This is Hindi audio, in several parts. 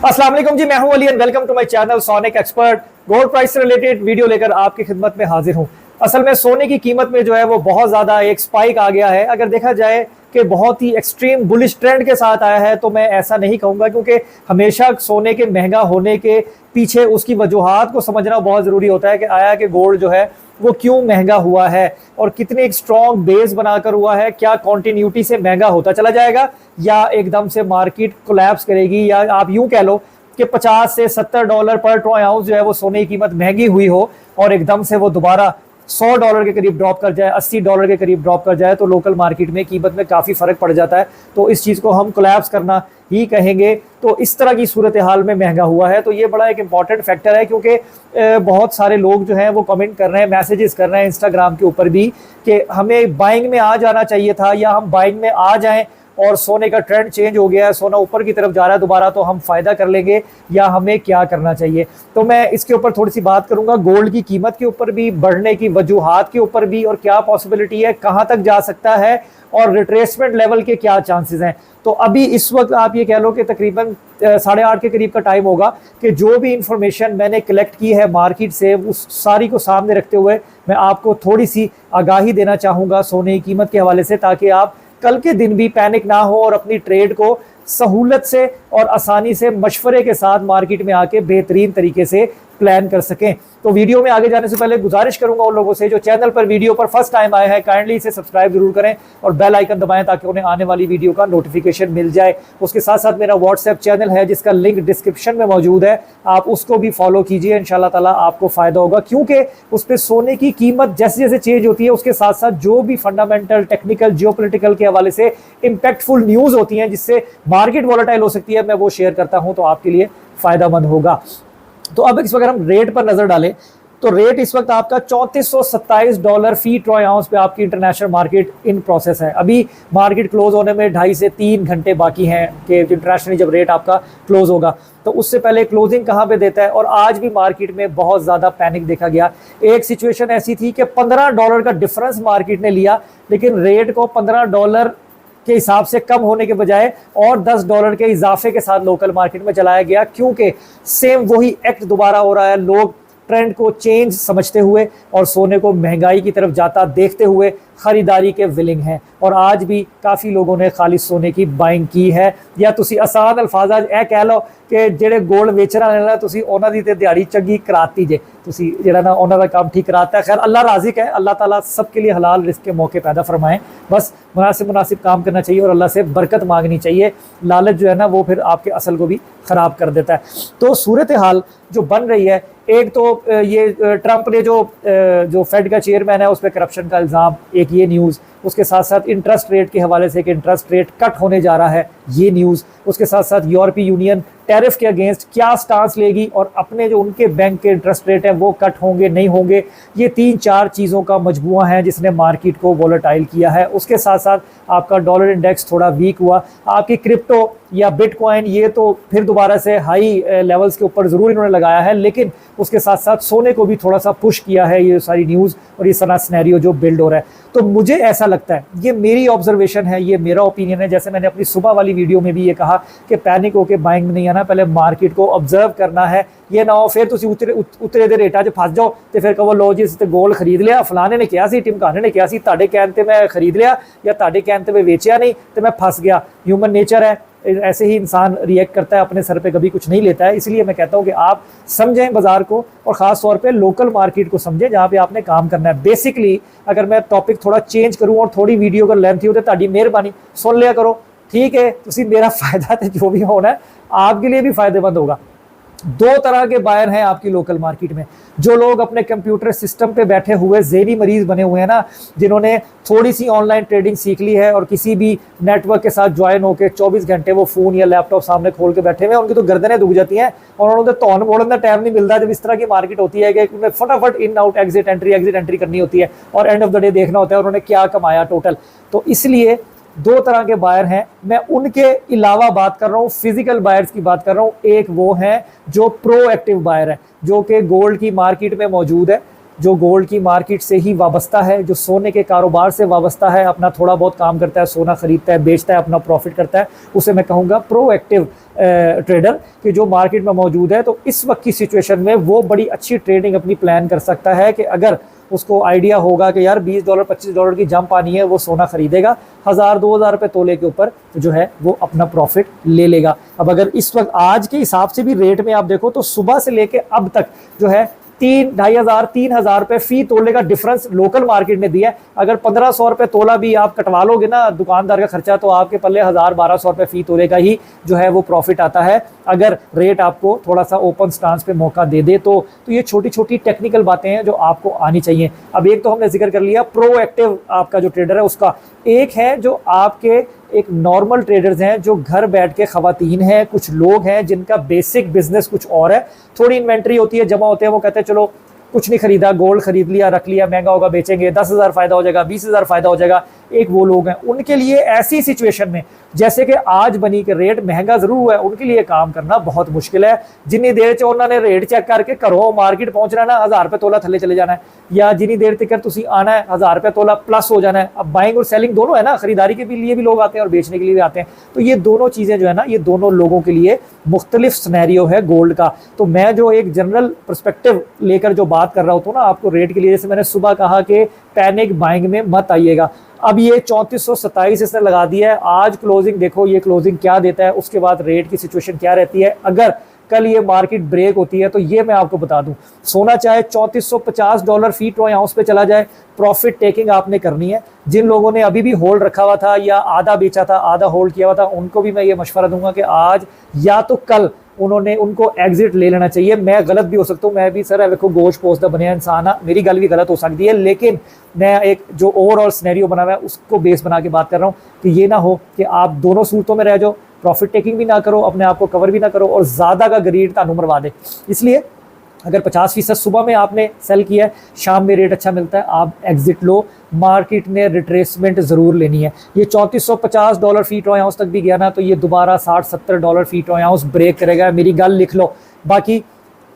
अस्सलाम वालेकुम जी, मैं हूं Ali and welcome to my channel sonic expert. Gold price से रिलेटेड वीडियो लेकर आपकी खिदमत में हाजिर हूं। असल में सोने की कीमत में जो है वो बहुत ज़्यादा एक स्पाइक आ गया है। अगर देखा जाए कि बहुत ही एक्सट्रीम बुलिश ट्रेंड के साथ आया है तो मैं ऐसा नहीं कहूँगा, क्योंकि हमेशा सोने के महंगा होने के पीछे उसकी वजूहात को समझना बहुत ज़रूरी होता है कि आया कि गोल्ड जो है वो क्यों महंगा हुआ है और कितने एक स्ट्रॉन्ग बेस बनाकर हुआ है। क्या कॉन्टिन्यूटी से महंगा होता चला जाएगा या एकदम से मार्केट कोलैप्स करेगी, या आप यूं कह लो कि 50 से $70 पर ट्रॉय आउंस जो है वो सोने की कीमत महंगी हुई हो और एकदम से वो दोबारा $100 के करीब ड्रॉप कर जाए, $80 के करीब ड्रॉप कर जाए तो लोकल मार्केट में कीमत में काफ़ी फ़र्क पड़ जाता है। तो इस चीज़ को हम कोलैप्स करना ही कहेंगे। तो इस तरह की सूरत हाल में महंगा हुआ है, तो ये बड़ा एक इंपॉर्टेंट फैक्टर है, क्योंकि बहुत सारे लोग जो हैं वो कमेंट कर रहे हैं, मैसेजेस कर रहे हैं इंस्टाग्राम के ऊपर भी कि हमें बाइंग में आ जाना चाहिए था, या हम बाइंग में आ जाएं और सोने का ट्रेंड चेंज हो गया है, सोना ऊपर की तरफ जा रहा है दोबारा, तो हम फ़ायदा कर लेंगे, या हमें क्या करना चाहिए। तो मैं इसके ऊपर थोड़ी सी बात करूंगा, गोल्ड की कीमत के ऊपर भी, बढ़ने की वजूहात के ऊपर भी, और क्या पॉसिबिलिटी है, कहाँ तक जा सकता है और रिट्रेसमेंट लेवल के क्या चांसेस हैं। तो अभी इस वक्त आप ये कह लो कि तकरीबन 8:30 के करीब का टाइम होगा कि जो भी इंफॉर्मेशन मैंने कलेक्ट की है मार्केट से उस सारी को सामने रखते हुए मैं आपको थोड़ी सी आगाही देना चाहूँगा सोने की कीमत के हवाले से, ताकि आप कल के दिन भी पैनिक ना हो और अपनी ट्रेड को सहूलत से और आसानी से मशवरे के साथ मार्केट में आके बेहतरीन तरीके से प्लान कर सकें। तो वीडियो में आगे जाने से पहले गुजारिश करूंगा उन लोगों से जो चैनल पर वीडियो पर फर्स्ट टाइम आए हैं, काइंडली इसे सब्सक्राइब जरूर करें और बेल आइकन दबाएं ताकि उन्हें आने वाली वीडियो का नोटिफिकेशन मिल जाए। उसके साथ साथ मेरा व्हाट्सएप चैनल है जिसका लिंक डिस्क्रिप्शन में मौजूद है, आप उसको भी फॉलो कीजिए, इंशाल्लाह ताला आपको फायदा होगा, क्योंकि उस पर सोने की कीमत जैसे जैसे चेंज होती है उसके साथ साथ जो भी फंडामेंटल, टेक्निकल, जियोपॉलिटिकल के हवाले से इंपैक्टफुल न्यूज़ होती हैं जिससे मार्केट वॉलेटाइल हो सकती है, मैं वो शेयर करता हूँ, तो आपके लिए फ़ायदेमंद होगा। तो अब इस वक्त हम रेट पर नजर डालें तो रेट इस वक्त आपका $3427 फी ट्रॉय आउंस पे आपकी इंटरनेशनल मार्केट इन प्रोसेस है। अभी मार्केट क्लोज होने में 2.5 से 3 घंटे बाकी हैं कि इंटरनेशनली जब रेट आपका क्लोज होगा, तो उससे पहले क्लोजिंग कहाँ पे देता है। और आज भी मार्केट में बहुत ज़्यादा पैनिक देखा गया। एक सिचुएशन ऐसी थी कि $15 का डिफरेंस मार्केट ने लिया, लेकिन रेट को $15 के हिसाब से कम होने के बजाय और $10 के इजाफे के साथ लोकल मार्केट में चलाया गया, क्योंकि सेम वही एक्ट दोबारा हो रहा है। लोग ट्रेंड को चेंज समझते हुए और सोने को महंगाई की तरफ जाता देखते हुए खरीदारी के विलिंग हैं, और आज भी काफ़ी लोगों ने खालिस सोने की बाइंग की है। या तुसी आसान अल्फाजा ए कह लो कि ਜਿਹੜੇ गोल्ड ਵੇਚਣ वाले ना ਤੁਸੀਂ ਉਹਨਾਂ ਦੀ ਤੇ ਦਿਹਾੜੀ ਚੰਗੀ ਕਰਾਤੀ ਜੇ, ਤੁਸੀਂ ਜਿਹੜਾ ना ਉਹਨਾਂ ਦਾ काम ठीक कराता है। खैर अल्लाह राज़िक है, अल्लाह ताला सबके लिए हलाल रिस्क के मौके पैदा फरमाएं। बस मुनासिब काम करना चाहिए और अल्लाह से बरकत मांगनी चाहिए। लालच जो है ना वो फिर आपके असल को भी ख़राब कर देता है। तो सूरत हाल जो बन रही है, एक तो ये ट्रंप ने जो फेड का चेयरमैन है उस पर करप्शन का इल्ज़ाम, एक ये न्यूज़, उसके साथ साथ इंटरेस्ट रेट के हवाले से कि इंटरेस्ट रेट कट होने जा रहा है, ये न्यूज़, उसके साथ साथ यूरोपीय यूनियन टैरिफ के अगेंस्ट क्या स्टांस लेगी और अपने जो उनके बैंक के इंटरेस्ट रेट हैं वो कट होंगे नहीं होंगे। ये 3-4 चीज़ों का मजबूआ है जिसने मार्केट को वॉलेटाइल किया है। उसके साथ साथ आपका डॉलर इंडेक्स थोड़ा वीक हुआ। आपकी क्रिप्टो या बिटकॉइन ये तो फिर दोबारा से हाई लेवल्स के ऊपर ज़रूर इन्होंने लगाया है, लेकिन उसके साथ साथ सोने को भी थोड़ा सा पुश किया है ये सारी न्यूज़ और ये सारा सिनेरियो जो बिल्ड हो रहा है। तो मुझे ऐसा लगता है, ये मेरी ऑब्जर्वेशन है, ये मेरा ओपिनियन है, जैसे मैंने अपनी सुबह वाली वीडियो में भी ये कहा कि पैनिक होकर बाइंग में नहीं आना, पहले मार्केट को ऑब्जर्व करना है। ये ना हो फिर तुसी उतरे दे रेटा 'च फस जाओ तो फिर कहो लो जी तो गोल्ड खरीद लिया, फलाने ने कहा सी, टिमकाने ने कहा सी, ताड़े कहन ते मैं खरीद लिया या ताड़े कहन ते मैं बेचा नहीं तो मैं फंस गया। ह्यूमन नेचर है, ऐसे ही इंसान रिएक्ट करता है, अपने सर पे कभी कुछ नहीं लेता है। इसलिए मैं कहता हूँ कि आप समझें बाजार को और ख़ास तौर पे लोकल मार्केट को समझें जहाँ पे आपने काम करना है। बेसिकली अगर मैं टॉपिक थोड़ा चेंज करूँ और थोड़ी वीडियो अगर लेंथी हो तो ताड़ी मेहरबानी सुन लिया करो, ठीक है। तुसी मेरा फ़ायदा तो जो भी होना है आपके लिए भी फ़ायदेमंद होगा। 2 तरह के बायर हैं आपकी लोकल मार्केट में, जो लोग अपने कंप्यूटर सिस्टम पे बैठे हुए ज़हनी मरीज़ बने हुए हैं ना, जिन्होंने थोड़ी सी ऑनलाइन ट्रेडिंग सीख ली है और किसी भी नेटवर्क के साथ ज्वाइन होकर 24 घंटे वो फ़ोन या लैपटॉप सामने खोल के बैठे हुए हैं, उनकी तो गर्दनें दुख जाती हैं और उन्होंने तौन मोड़ने का टाइम नहीं मिलता। जब इस तरह की मार्केट होती है कि उन्हें फटाफट इन आउट एग्जिट एंट्री करनी होती है और एंड ऑफ द डे देखना होता है उन्होंने क्या कमाया टोटल। तो इसलिए 2 तरह के बायर हैं, मैं उनके अलावा बात कर रहा हूँ, फिजिकल बायर्स की बात कर रहा हूँ। एक वो हैं जो प्रोएक्टिव बायर है, जो कि गोल्ड की मार्केट में मौजूद है, जो गोल्ड की मार्केट से ही वाबस्ता है, जो सोने के कारोबार से वाबस्ता है, अपना थोड़ा बहुत काम करता है, सोना खरीदता है, बेचता है, अपना प्रॉफिट करता है, उसे मैं कहूँगा प्रोएक्टिव ट्रेडर कि जो मार्केट में मौजूद है। तो इस वक्त की सिचुएशन में वो बड़ी अच्छी ट्रेडिंग अपनी प्लान कर सकता है कि अगर उसको आइडिया होगा कि यार $20 $25 की जंप आनी है, वो सोना खरीदेगा, 1000-2000 रुपये तोले के ऊपर जो है वो अपना प्रॉफिट ले लेगा। अब अगर इस वक्त आज के हिसाब से भी रेट में आप देखो तो सुबह से लेके अब तक जो है 3,500-3,000 रुपये फी तोले का डिफरेंस लोकल मार्केट में दिया है। अगर 1500 रुपये तोला भी आप कटवा लोगे ना दुकानदार का खर्चा, तो आपके पल्ले 1000-1200 रुपये फी तोले का ही जो है वो प्रॉफिट आता है, अगर रेट आपको थोड़ा सा ओपन स्टांस पे मौका दे दे तो ये छोटी छोटी टेक्निकल बातें हैं जो आपको आनी चाहिए। अब एक तो हमने जिक्र कर लिया प्रोएक्टिव आपका जो ट्रेडर है उसका, एक है जो आपके एक नॉर्मल ट्रेडर्स हैं जो घर बैठ के खवातीन हैं, कुछ लोग हैं जिनका बेसिक बिजनेस कुछ और है, थोड़ी इन्वेंट्री होती है, जमा होते हैं, वो कहते हैं चलो कुछ नहीं खरीदा, गोल्ड खरीद लिया, रख लिया, महंगा होगा बेचेंगे, 10,000 फायदा हो जाएगा, 20,000 फायदा हो जाएगा। एक वो लोग हैं, उनके लिए ऐसी सिचुएशन में जैसे कि आज बनी के रेट महंगा जरूर हुआ है, उनके लिए काम करना बहुत मुश्किल है। जितनी देर च उन्होंने रेट चेक करके घरों मार्केट पहुंचना ना 1000 रुपये तोला थले चले जाना है, या जितनी देर तक तुम आना है 1000 रुपये तोला प्लस हो जाना है। अब बाइंग और सेलिंग दोनों है ना, खरीदारी के लिए भी लोग आते हैं और बेचने के लिए भी आते हैं, तो ये दोनों चीजें जो है ना, ये दोनों लोगों के लिए मुख्तलिफ सिनेरियो है गोल्ड का। तो मैं जो एक जनरल पर्सपेक्टिव लेकर जो बात कर रहा हूँ ना आपको रेट के लिए, जैसे मैंने सुबह कहा कि पैनिक बाइंग में मत आइएगा। अब ये 3427 इसने लगा दिया है, आज क्लोजिंग देखो ये क्लोजिंग क्या देता है, उसके बाद रेट की सिचुएशन क्या रहती है। अगर कल ये मार्केट ब्रेक होती है तो ये मैं आपको बता दूं, सोना चाहे $3450 फी ट्रोय आउंस पे चला जाए, प्रॉफिट टेकिंग आपने करनी है। जिन लोगों ने अभी भी होल्ड रखा हुआ था या आधा बेचा था, आधा होल्ड किया हुआ था, उनको भी मैं ये मशवरा दूंगा कि आज या तो कल उनको एग्जिट ले लेना चाहिए। मैं गलत भी हो सकता हूँ, मैं भी सर देखो गोश्त पोस्ट बनिया इंसान है, मेरी गल भी गलत हो सकती है, लेकिन मैं एक जो ओवरऑल सिनेरियो बना हुआ है उसको बेस बना के बात कर रहा हूँ कि ये ना हो कि आप दोनों सूरतों में रह जाओ, प्रॉफिट टेकिंग भी ना करो, अपने आप को कवर भी ना करो और ज़्यादा का गरीड तानू मरवा दे। इसलिए अगर 50% सुबह में आपने सेल किया है, शाम में रेट अच्छा मिलता है, आप एग्जिट लो। मार्केट ने रिट्रेसमेंट ज़रूर लेनी है। ये $3450 फी ट्रोय आउंस तक भी गया ना तो ये दोबारा $60-70 फी ट्रोय आउंस ब्रेक करेगा, मेरी गल लिख लो। बाकी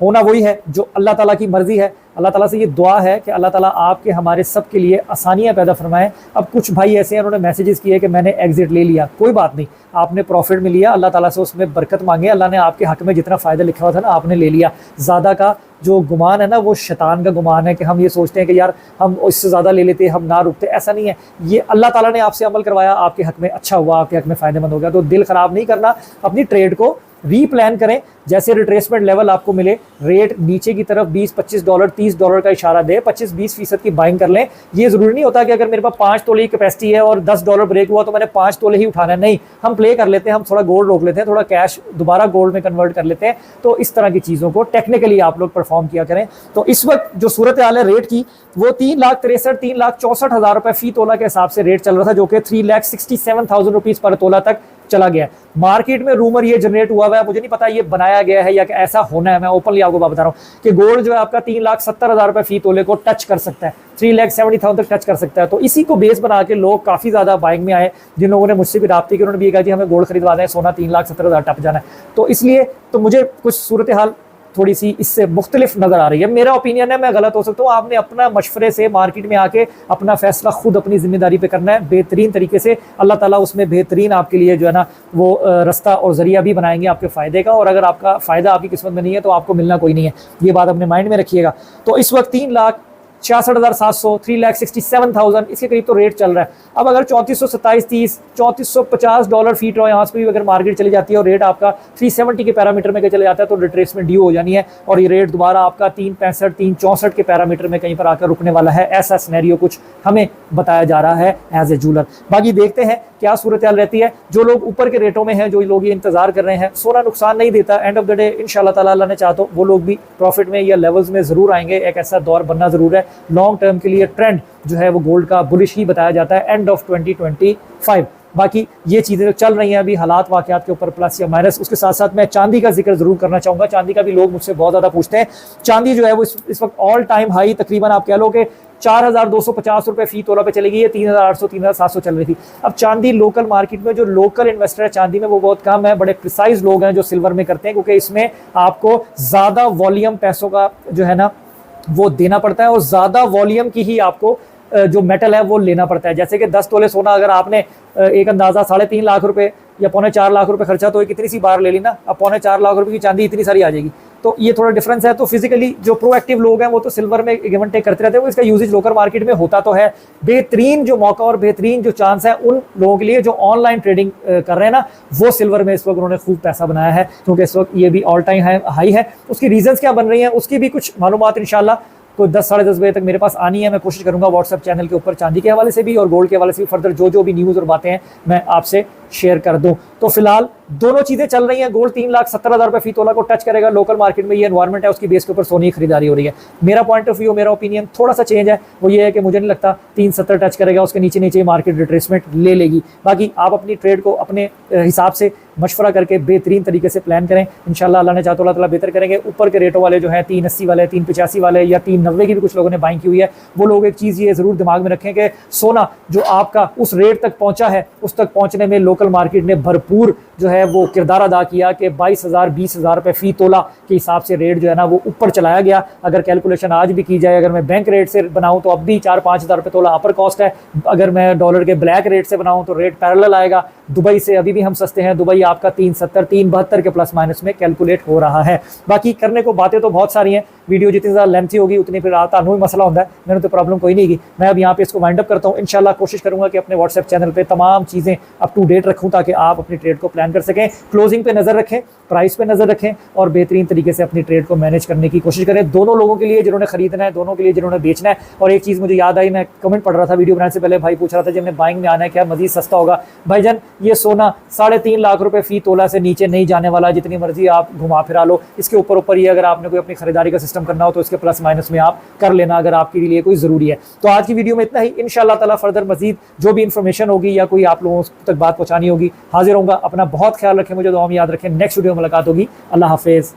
होना वही है जो अल्लाह ताला की मर्जी है। अल्लाह ताला से ये दुआ है कि अल्लाह ताला आपके हमारे सब के लिए आसानियां पैदा फरमाएं। अब कुछ भाई ऐसे हैं उन्होंने मैसेजेस किए कि मैंने एग्जिट ले लिया, कोई बात नहीं, आपने प्रॉफिट में लिया, अल्लाह ताला से उसमें बरकत मांगे, अल्लाह ने आपके हक में जितना फ़ायदा लिखा हुआ था ना आपने ले लिया। ज़्यादा का जो गुमान है ना वो शैतान का गुमान है कि हम ये सोचते हैं कि यार हम इससे ज़्यादा ले लेते, हम ना रुकते, ऐसा नहीं है। ये अल्लाह ताला ने आपसे अमल करवाया, आपके हक में अच्छा हुआ, आपके हक में फ़ायदेमंद हो गया, तो दिल ख़राब नहीं करना, अपनी ट्रेड को रीप्लान करें। जैसे रिट्रेसमेंट लेवल आपको मिले, रेट नीचे की तरफ $20-25 $30 का इशारा दे, 25-20% की बाइंग कर लें। ये जरूरी नहीं होता कि अगर मेरे पास 5 तोले की कैपेसिटी है और $10 ब्रेक हुआ तो मैंने 5 तोले ही उठाना है, नहीं, हम प्ले कर लेते हैं, हम थोड़ा गोल्ड रोक लेते हैं, थोड़ा कैश दोबारा गोल्ड में कन्वर्ट कर लेते हैं। तो इस तरह की चीज़ों को टेक्निकली आप लोग परफॉर्म किया करें। तो इस वक्त जो सूरत हाल है रेट की, वो 3,63,64,000 रुपये फी तोला के हिसाब से रेट चल रहा था, जो कि 3,67,000 रुपीज़ पर तोला तक चला गया। मार्केट में रूमर ये जनरेट हुआ है, मुझे नहीं पता ये बनाया गया है या ऐसा होना है, मैं ओपनली आपको बता रहा हूँ कि गोल्ड जो है आपका 3,70,000 रुपये फी तोले को टच कर सकता है, 3,70,000 तक टच कर सकता है। तो इसी को बेस बना के लोग काफ़ी ज़्यादा बाइंग में आए। जिन लोगों ने मुझसे भी राब्ते की, उन्होंने भी कहा कि हमें गोल्ड खरीदवा दें, सोना 3,70,000 टप जाना है। तो इसलिए तो मुझे कुछ सूरत हाल थोड़ी सी इससे मुख्तलिफ नज़र आ रही है। मेरा ओपिनियन है, मैं गलत हो सकता हूँ, आपने अपना मशवरे से मार्केट में आके अपना फैसला खुद अपनी जिम्मेदारी पे करना है बेहतरीन तरीके से। अल्लाह ताला उसमें बेहतरीन आपके लिए जो है ना वो रास्ता और जरिया भी बनाएंगे आपके फ़ायदे का, और अगर आपका फ़ायदा आपकी किस्मत में नहीं है तो आपको मिलना कोई नहीं है, ये बात अपने माइंड में रखिएगा। तो इस वक्त 3,66,700 3,67,000 इसके करीब तो रेट चल रहा है। अब अगर 3427-30 $3450 फी ट्रोय यहाँ पे भी अगर मार्केट चली जाती है और रेट आपका 370 के पैरामीटर में चले जाता है तो रिट्रेसमेंट ड्यू हो जानी है और ये रेट दोबारा आपका 365 364 के पैरामीटर में कहीं पर आकर रुकने वाला है। ऐसा सिनेरियो कुछ हमें बताया जा रहा है एज ए जूलर। बाकी देखते हैं क्या सूरत हाल रहती है। जो लोग ऊपर के रेटों में हैं, जो लोग ये इंतजार कर रहे हैं, सोना नुकसान नहीं देता, एंड ऑफ द डे इंशाल्लाह ताला अल्लाह ने चाहा तो वो लोग भी प्रॉफिट में या लेवल्स में ज़रूर आएंगे। एक ऐसा दौर बनना ज़रूर है। लॉन्ग टर्म के लिए ट्रेंड जो है वो गोल्ड का बुलिश ही बताया जाता है एंड ऑफ 2025। बाकी ये चीज़ें चल रही हैं अभी हालात वाक़यात के ऊपर प्लस या माइनस। उसके साथ साथ मैं चांदी का जिक्र ज़रूर करना चाहूँगा। चांदी का भी लोग मुझसे बहुत ज़्यादा पूछते हैं। चांदी जो है वो इस वक्त ऑल टाइम हाई तकरीबन आप कह लो कि 4,250 रुपये फी तोला पे चलेगी। ये 3,800 3,700 चल रही थी। अब चांदी लोकल मार्केट में जो लोकल इन्वेस्टर है चांदी में वो बहुत कम है। बड़े प्रिसाइज लोग हैं जो सिल्वर में करते हैं, क्योंकि इसमें आपको ज़्यादा वॉल्यूम पैसों का जो है ना वो देना पड़ता है और ज़्यादा वॉल्यूम की ही आपको जो मेटल है वो लेना पड़ता है। जैसे कि 10 तोले सोना अगर आपने एक अंदाज़ा 3.5 लाख रुपए या 3.25 लाख रुपए खर्चा तो कितनी सी बार ले ली ना, अब 3.25 लाख रुपए की चांदी इतनी सारी आ जाएगी। तो ये थोड़ा डिफरेंस है। तो फिजिकली जो प्रोएक्टिव लोग हैं वो तो सिल्वर में गिव एंड टेक करते रहते हैं, वो इसका यूजेज लोकल मार्केट में होता तो है। बेहतरीन जो मौका और बेहतरीन जो चांस है उन लोगों के लिए जो ऑनलाइन ट्रेडिंग कर रहे हैं ना, वो सिल्वर में इस वक्त उन्होंने खूब पैसा बनाया है, क्योंकि इस वक्त ये भी ऑल टाइम हाई है। उसकी रीजंस क्या बन रही हैं उसकी भी कुछ मालूमात इंशाल्लाह तो 10 साढ़े 10 बजे तक मेरे पास आनी है। मैं कोशिश करूंगा व्हाट्सएप चैनल के ऊपर चांदी के हवाले से भी और गोल्ड के हवाले से भी फर्दर जो भी न्यूज़ और बातें हैं मैं आपसे शेयर कर दूं। तो फिलहाल दोनों चीजें चल रही हैं। गोल्ड 3,70,000 रुपए फी तोला को टच करेगा। लोकल मार्केट में ये एनवायरमेंट है, उसकी बेस के ऊपर सोने की खरीदारी हो रही है। मेरा पॉइंट ऑफ व्यू, मेरा ओपिनियन थोड़ा सा चेंज है। वो ये है कि मुझे नहीं लगता 370 टच करेगा, उसके नीचे नीचे मार्केट रिट्रेसमेंट ले लेगी। बाकी आप अपनी ट्रेड को अपने हिसाब से मशवरा करके बेहतरीन तरीके से प्लान करें। इंशाल्लाह अल्लाह ने चाहा तो अल्लाह ताला बेहतर करेंगे। ऊपर के रेटों वाले जो है 380 वाले, 385 वाले या 390 की भी कुछ लोगों ने बाइंग की हुई है, वो लोग एक चीज़ ये ज़रूर दिमाग में रखें कि सोना जो आपका उस रेट तक पहुंचा है, उस तक पहुंचने में लोकल मार्केट ने भरपूर जो है वो किरदार अदा किया कि 22,000 20,000 रुपये फी तोला के हिसाब से रेट जो है ना वो ऊपर चलाया गया। अगर कैलकुलेशन आज भी की जाए, अगर मैं बैंक रेट से बनाऊं तो अब भी 4-5 हज़ार रुपये तोला अपर कॉस्ट है। अगर मैं डॉलर के ब्लैक रेट से बनाऊं तो रेट पैरेलल आएगा। दुबई से अभी भी हम सस्ते हैं। दुबई आपका 370 372 के प्लस माइनस में कैलकुलेट हो रहा है। बाकी करने को बातें तो बहुत सारी हैं, वीडियो जितनी ज़्यादा लेंथी होगी उतनी फिर तानू ही मसला होता है। मैंने तो प्रॉब्लम कोई नहीं की। मैं अब यहाँ पे इसको वाइंड अप करता हूँ। इंशाल्लाह कोशिश करूंगा कि अपने व्हाट्सएप चैनल पे तमाम चीज़ें अप टू डेट रखूँ ताकि आप अपनी ट्रेड को प्लान कर सकें। क्लोजिंग पे नज़र रखें, प्राइस पे नज़र रखें और बेहतरीन तरीके से अपनी ट्रेड को मैनेज करने की कोशिश करें। दोनों लोगों के लिए, जिन्होंने खरीदना है, दोनों के लिए जिन्होंने बेचना है। और एक चीज़ मुझे याद आई, मैं कमेंट पढ़ रहा था वीडियो बनाने से पहले, भाई पूछ रहा था जब बाइंग में आना है क्या मजीद सस्ता होगा। भाईजान ये सोना 3.5 लाख रुपए फी तोला से नीचे नहीं जाने वाला, जितनी मर्जी आप घुमा फिरा लो। इसके ऊपर ये अगर आपने कोई अपनी खरीदारी का सिस्टम करना हो तो इसके प्लस माइनस में आप कर लेना, अगर आपके लिए कोई ज़रूरी है। तो आज की वीडियो में इतना ही। इंशाल्लाह ताला फर्दर मजीद जो भी इंफॉर्मेशन होगी या कोई आप लोगों तक बात पहुंचानी होगी हाजिर होगा। अपना बहुत ख्याल रखें, मुझे दुआ में याद रखें। नेक्स्ट वीडियो में मुलाकात होगी। अल्लाह हाफिज़।